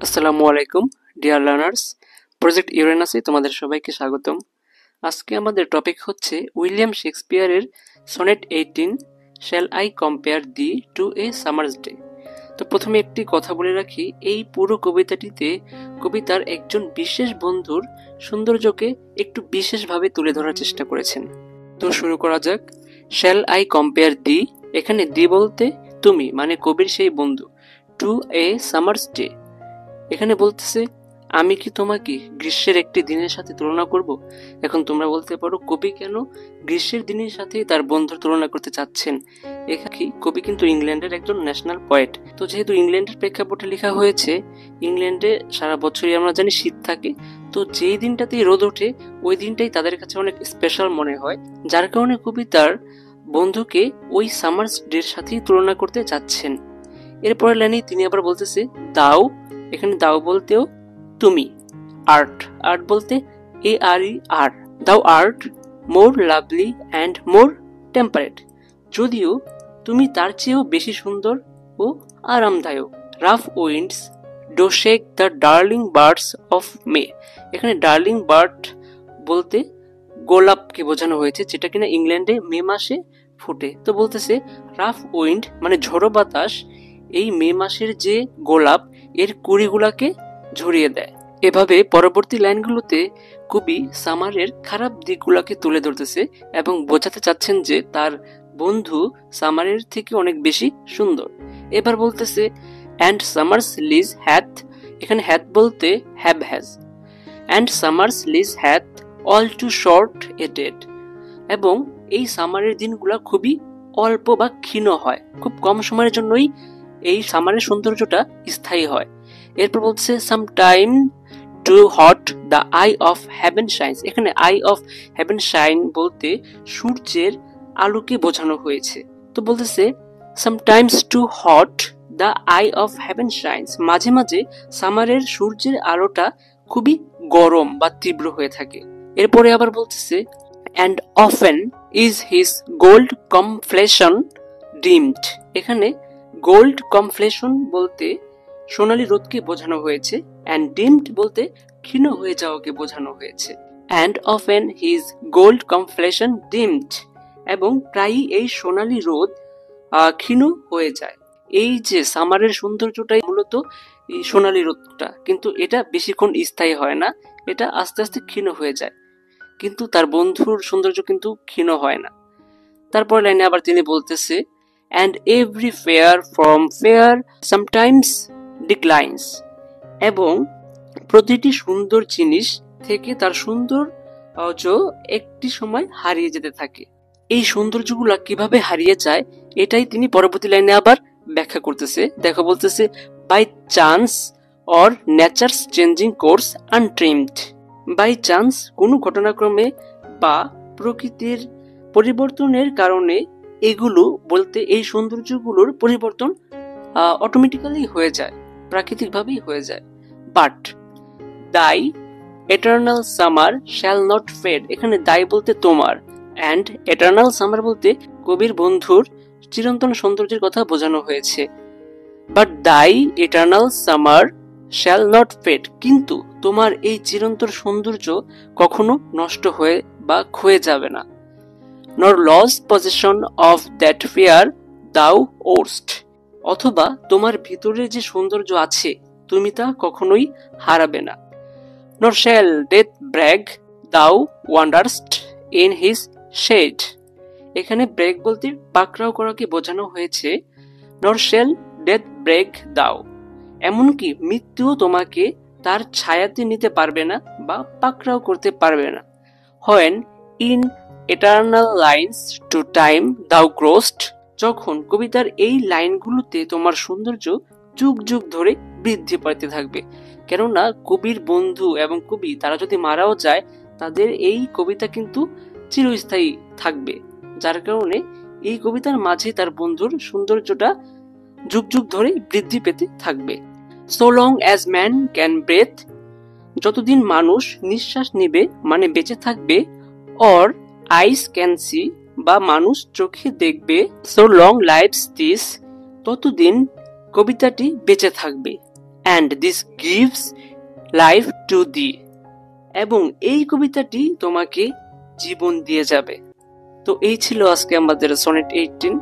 আসসালামু আলাইকুম dear learners, project ইউরেনাসে তোমাদের সবাইকে স্বাগতম। আজকে আমাদের টপিক হচ্ছে উইলিয়াম শেক্সপিয়ারের sonnet 18 shall I compare thee to a summer's day. তো প্রথমে একটি কথা বলে রাখি, এই পুরো কবিতাটিতে কবিতার একজন বিশেষ বন্ধুর সৌন্দর্যকে একটু বিশেষভাবে তুলে ধরার চেষ্টা করেছেন। তো শুরু করা যাক। শ্যাল আই কম্পেয়ার দি, এখানে দি বলতে তুমি, মানে কবির সেই বন্ধু, টু এ সামার্স ডে, এখানে বলতেছে আমি কি তোমাকে গ্রীষ্মের একটি দিনের সাথে তুলনা করব। এখন তোমরা বলতে পারো কবি কেন গ্রীষ্মের দিনের সাথে তার বন্ধুর তুলনা করতে চাচ্ছেন। এখানে কবি কিন্তু ইংল্যান্ডের একজন ন্যাশনাল পয়েট। তো যেহেতু ইংল্যান্ডের প্রেক্ষাপটে লেখা হয়েছে, ইংল্যান্ডে সারা বছরই আমরা জানি শীত থাকে, তো যেই দিনটাতেই রোদ ওঠে ওই দিনটাই তাদের কাছে অনেক স্পেশাল মনে হয়, যার কারণে কবি তার বন্ধুকে ওই সামার্স ডের সাথেই তুলনা করতে চাচ্ছেন। এরপরের লাইনে তিনি আবার বলতেছে দাও, এখানে দাও বলতেও তুমি, আর্ট, আর্ট বলতে এ আর ই আর, thou art more lovely and more temperate, যদিও তুমি তার চেয়েও বেশি সুন্দর ও আরামদায়ক। Rough winds do shake the darling birds of May, এখানে ডার্লিং বার্ড বলতে গোলাপকে বোঝানো হয়েছে, যেটা কিনা ইংল্যান্ডে মে মাসে ফুটে। তো বলতেছে রাফ উইন্ড মানে ঝোড়ো বাতাস এই মে মাসের যে গোলাপ এর কুড়িগুলাকে ঝরিয়ে দেয়। এভাবে পরবর্তী লাইনগুলোতে কবি সামারের খারাপ দিকগুলোকে তুলে ধরতেছে এবং বোঝাতে চাচ্ছেন যে তার বন্ধু সামারের থেকে অনেক বেশি সুন্দর। এবার বলতেছে অ্যান্ড সামার্স লিজ হ্যাথ, এখানে হ্যাথ বলতে have has, and summer's lease hath all too short a date, এবং এই সামারের দিনগুলা খুবই অল্প বা ক্ষীণ হয়, খুব কম সময়ের জন্যই এই সামারের সৌন্দর্যটা স্থায়ী হয়। এরপর বলছে sometime too hot the eye of heaven shines, এখানে আই অফ হেভেন শাইন বলতে সূর্যের আলোকে বোঝানো হয়েছে। তো বলতেছে sometimes too hot the eye of heaven shines, মাঝে মাঝে সামারের সূর্যের আলোটা খুবই গরম বা তীব্র হয়ে থাকে। এরপরে আবার বলতেছে and often is his gold কমপ্লেশন deemed, এখানে গোল্ড কমপ্লেশন বলতে সোনালী রোদকে বোঝানো হয়েছে, অ্যান্ড ডিমড বলতে ক্ষীণ হয়ে যাওয়াকে বোঝানো হয়েছে। And often his gold কমপ্লেশন deemed, এবং প্রায়ই এই সোনালী রোদ ক্ষীণ হয়ে যায়। এই যে সামারের সৌন্দর্যটাই মূলত এই সোনালী রোদটা, কিন্তু এটা বেশিক্ষণ স্থায়ী হয় না, এটা আস্তে আস্তে ক্ষীণ হয়ে যায়, কিন্তু তার বন্ধুর সৌন্দর্য কিন্তু ক্ষীণ হয় না। তারপর লাইনে আবার তিনি বলতেছে and every fair from fair sometimes declines, এবং প্রতিটি সুন্দর জিনিস থেকে তার সৌন্দর্য একটি সময় হারিয়ে যেতে থাকে। এই সৌন্দর্যগুলা কিভাবে হারিয়ে যায় এটাই তিনি পরবর্তী লাইনে আবার ব্যাখ্যা করতেছে। দেখো বলতেছে by chance or nature's changing course untrimmed, by chance কোনো ঘটনাক্রমে বা প্রকৃতির পরিবর্তনের কারণে এগুলো বলতে এই সৌন্দর্যগুলোর পরিবর্তন অটোমেটিক্যালি হয়ে যায়, প্রাকৃতিকভাবেই হয়ে যায়। But thy eternal summer shall not fade, এখানে দাই বলতে তোমার, অ্যান্ড এটার্নাল সামার বলতে কবির বন্ধুর চিরন্তন সৌন্দর্যের কথা বোঝানো হয়েছে। But thy eternal summer shall not fade, কিন্তু তোমার এই চিরন্তন সৌন্দর্য কখনো নষ্ট হয়ে বা ক্ষয়ে যাবে না। nor lost possession of that fear thou ost, অথবা তোমার ভিতরে যে সৌন্দর্য আছে তুমি তা কখনোই হারাবে না। nor shall death brag thou wanderst in his shade, এখানে ব্রেক বলতে পাকড়াও করাকে বোঝানো হয়েছে। nor shall death brag thou, এমনকি মৃত্যুও তোমাকে তার ছায়াতে নিতে পারবে না বা পাকড়াও করতে পারবে না। when in eternal lines to time thou growest, যখন কবিতার এই লাইনগুলোতে তোমার সৌন্দর্য যুগ যুগ ধরে বৃদ্ধি পাইতে থাকবে। কেননা কবির বন্ধু এবং কবি তারা যদি মারাও যায় তাদের এই কবিতা কিন্তু চিরস্থায়ী থাকবে, যার কারণে এই কবিতার মাঝে তার বন্ধুর সৌন্দর্যটা যুগ যুগ ধরে বৃদ্ধি পেতে থাকবে। so long as man can breathe, যতদিন মানুষ নিঃশ্বাস নেবে মানে বেঁচে থাকবে, or eyes can see, বা মানুষ চোখে দেখবে, so long lives this, ততদিন কবিতাটি বেঁচে থাকবে। And this gives life to the. এবং এই কবিতাটি তোমাকে জীবন দিয়ে যাবে। তো এই ছিল আজকে আমাদের সনেট 18।